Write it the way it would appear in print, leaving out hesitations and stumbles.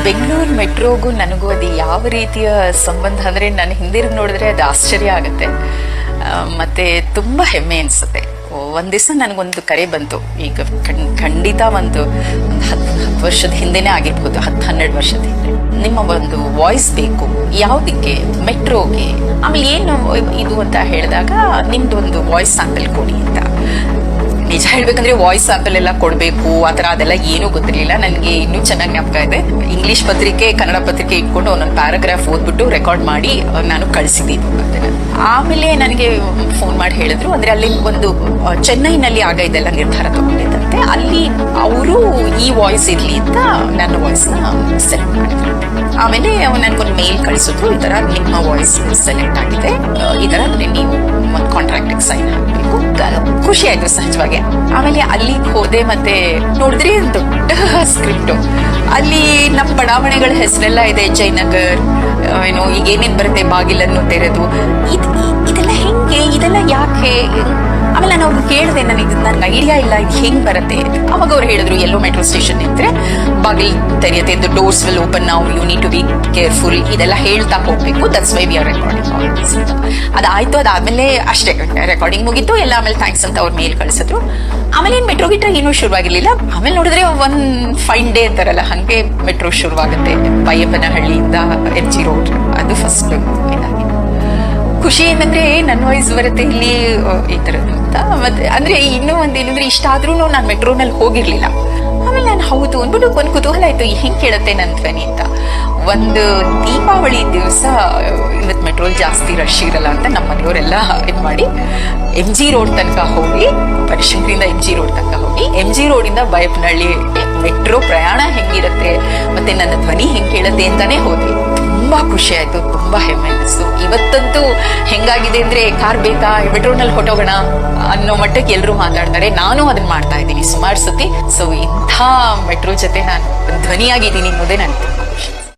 ಬೆಂಗಳೂರು ಮೆಟ್ರೋಗೂ ನನಗೂ ಅದು ಯಾವ ರೀತಿಯ ಸಂಬಂಧ ಅಂದರೆ ನಾನು ಹಿಂದಿರುಗಿ ನೋಡಿದ್ರೆ ಅದು ಆಶ್ಚರ್ಯ ಆಗುತ್ತೆ. ಮತ್ತು ತುಂಬ ಹೆಮ್ಮೆ ಅನಿಸುತ್ತೆ. ಒಂದು ದಿವಸ ನನಗೊಂದು ಕರೆ ಬಂತು. ಈಗ ಖಂಡಿತ ಒಂದು 10 ವರ್ಷದ ಹಿಂದೆನೇ ಆಗಿರ್ಬೋದು, 10-12 ವರ್ಷದ ಹಿಂದೆ. ನಿಮ್ಮ ಒಂದು ವಾಯ್ಸ್ ಬೇಕು. ಯಾವುದಕ್ಕೆ? ಮೆಟ್ರೋಗೆ. ಆಮೇಲೆ ಏನು ಇದು ಅಂತ ಹೇಳಿದಾಗ ನಿಮ್ದು ಒಂದು ವಾಯ್ಸ್ ಸ್ಯಾಂಪಲ್ ಕೊಡಿ ಅಂತ. ನಿಜ ಹೇಳ್ಬೇಕಂದ್ರೆ ವಾಯ್ಸ್ ಸ್ಯಾಂಪಲ್ ಎಲ್ಲ ಕೊಡಬೇಕು ಆ ಥರ ಅದೆಲ್ಲ ಏನೂ ಗೊತ್ತಿರಲಿಲ್ಲ. ನನಗೆ ಇನ್ನೂ ಚೆನ್ನಾಗಿ ಜ್ಞಾಪಕ ಇದೆ. ಇಂಗ್ಲಿಷ್ ಪತ್ರಿಕೆ, ಕನ್ನಡ ಪತ್ರಿಕೆ ಇಟ್ಕೊಂಡು ಒಂದೊಂದು ಪ್ಯಾರಾಗ್ರಾಫ್ ಓದ್ಬಿಟ್ಟು ರೆಕಾರ್ಡ್ ಮಾಡಿ ನಾನು ಕಳಿಸಿದ್ದೀನಿ. ಆಮೇಲೆ ನನಗೆ ಫೋನ್ ಮಾಡಿ ಹೇಳಿದ್ರು, ಅಂದರೆ ಅಲ್ಲಿ ಒಂದು ಚೆನ್ನೈನಲ್ಲಿ ಆಗ ಇದೆಲ್ಲ ನಿರ್ಧಾರ ತಗೊಂಡಿದ್ದಂತೆ. ಅಲ್ಲಿ ಅವರು ಈ ವಾಯ್ಸ್ ಇರಲಿ ಅಂತ ನನ್ನ ವಾಯ್ಸ್ನ ಸೆಲೆಕ್ಟ್ ಮಾಡಿದ್ರು. ಆಮೇಲೆ ನನಗೊಂದು ಮೇಲ್ ಕಳಿಸಿದ್ರು, ಈ ಥರ ನಿಮ್ಮ ವಾಯ್ಸ್ ಸೆಲೆಕ್ಟ್ ಆಗಿದೆ, ಈ ಥರ ನೀವು ಒಂದು ಕಾಂಟ್ರಾಕ್ಟಿಗೆ ಸೈನ್ ಹಾಕಬೇಕು. ಖುಷಿ ಆಯ್ತು ಸಹಜವಾಗಿ. ಆಮೇಲೆ ಅಲ್ಲಿಗೆ ಹೋದೆ, ಮತ್ತೆ ನೋಡಿದ್ರೆ ದೊಡ್ಡ ಸ್ಕ್ರಿಪ್ಟು. ಅಲ್ಲಿ ನಮ್ಮ ಬಡಾವಣೆಗಳ ಹೆಸರೆಲ್ಲ ಇದೆ, ಜಯನಗರ್, ಏನೋ ಈಗ ಏನೇನು ಬರುತ್ತೆ, ಬಾಗಿಲನ್ನು ತೆರೆದು, ಇದೆಲ್ಲ ಹೆಂಗೆ, ಇದೆಲ್ಲ ಯಾಕೆ? ಆಮೇಲೆ ನಾನು ಕೇಳಿದೆ, ನನಗೆ ಐಡಿಯಾ ಇಲ್ಲ ಇದು ಹೆಂಗ್ ಬರುತ್ತೆ. ಅವಾಗ ಅವ್ರು ಹೇಳಿದ್ರು, ಎಲ್ಲೋ ಮೆಟ್ರೋ ಸ್ಟೇಷನ್ ಇದ್ರೆ ಬಾಗಿಲ್ ತೆರೆಯುತ್ತೆ, ದ ಡೋರ್ಸ್ ವಿಲ್ ಓಪನ್, ನಾವು you need to be careful, ಇದೆಲ್ಲ ಹೇಳ್ತಾ ಹೋಗ್ಬೇಕು. That's why we are recording. ಅದಾಯ್ತು. ಅದಾದ್ಮೇಲೆ ಅಷ್ಟೇ, ರೆಕಾರ್ಡಿಂಗ್ ಮುಗಿತು ಎಲ್ಲ. ಆಮೇಲೆ ಥ್ಯಾಂಕ್ಸ್ ಅಂತ ಅವ್ರು ಮೇಲ್ ಕಳಿಸಿದ್ರು. ಆಮೇಲೆ ಏನು ಮೆಟ್ರೋ ಗಿಟ್ರ ಏನೂ ಶುರುವಾಗಿರ್ಲಿಲ್ಲ. ಆಮೇಲೆ ನೋಡಿದ್ರೆ ಒಂದು ಫೈನ್ ಡೇ ಅಂತಾರಲ್ಲ, ಹಂಗೆ ಮೆಟ್ರೋ ಶುರುವಾಗುತ್ತೆ. ಬೈಯಪ್ಪನಹಳ್ಳಿಯಿಂದ MG ರೋಡ್, ಅದು ಫಸ್ಟ್ ಇದಾಗಿದೆ. ಖುಷಿ ಏನಂದ್ರೆ ನನ್ನ ವಾಯ್ಸ್ ಬರುತ್ತೆ ಇಲ್ಲಿ ಈ ಥರದ್ದು ಅಂತ. ಮತ್ತೆ ಅಂದ್ರೆ ಇನ್ನೂ ಒಂದೇನಂದ್ರೆ, ಇಷ್ಟ ಆದ್ರೂ ನಾನು ಮೆಟ್ರೋನಲ್ಲಿ ಹೋಗಿರ್ಲಿಲ್ಲ. ಆಮೇಲೆ ನಾನು ಹೌದು ಅಂದ್ಬಿಟ್ಟು ಒಂದು ಕುತೂಹಲ ಆಯ್ತು, ಹೆಂಗ್ ಕೇಳುತ್ತೆ ನನ್ನ ಧ್ವನಿ ಅಂತ. ಒಂದು ದೀಪಾವಳಿ ದಿವಸ ಇವತ್ತು ಮೆಟ್ರೋಲ್ ಜಾಸ್ತಿ ರಶ್ ಇರಲ್ಲ ಅಂತ ನಮ್ಮ ಮನೆಯವರೆಲ್ಲ ಇದು ಮಾಡಿ MG ರೋಡ್ ತನಕ ಹೋಗಿ, ಬನಶಂಕರಿಯಿಂದ MG ರೋಡ್ ತನಕ ಹೋಗಿ, MG ರೋಡಿಂದ ಬೈಯಪ್ಪನಹಳ್ಳಿ ಮೆಟ್ರೋ ಪ್ರಯಾಣ ಹೆಂಗಿರುತ್ತೆ ಮತ್ತೆ ನನ್ನ ಧ್ವನಿ ಹೆಂಗ್ ಕೇಳುತ್ತೆ ಅಂತಾನೆ ಹೋದ್ವಿ. ತುಂಬಾ ಖುಷಿ ಆಯ್ತು, ತುಂಬಾ ಹೆಮ್ಮೆ ಅನಿಸ್ತು. ಇವತ್ತಂತೂ ಹೆಂಗಾಗಿದೆ ಅಂದ್ರೆ, ಕಾರ್ ಬೇಕಾ, ಮೆಟ್ರೋನಲ್ಲಿ ಹೊಟ್ಟೋಗೋಣ ಅನ್ನೋ ಮಟ್ಟಕ್ಕೆ ಎಲ್ಲರೂ ಮಾತಾಡ್ತಾರೆ. ನಾನು ಅದನ್ನ ಮಾಡ್ತಾ ಇದ್ದೀನಿ ಸುಮಾರು ಸತಿ. ಸೊ ಇಂಥ ಮೆಟ್ರೋ ಜೊತೆ ನಾನು ಧ್ವನಿಯಾಗಿದ್ದೀನಿ ಅನ್ನೋದೇ ನನಗೆ ತುಂಬಾ ಖುಷಿ.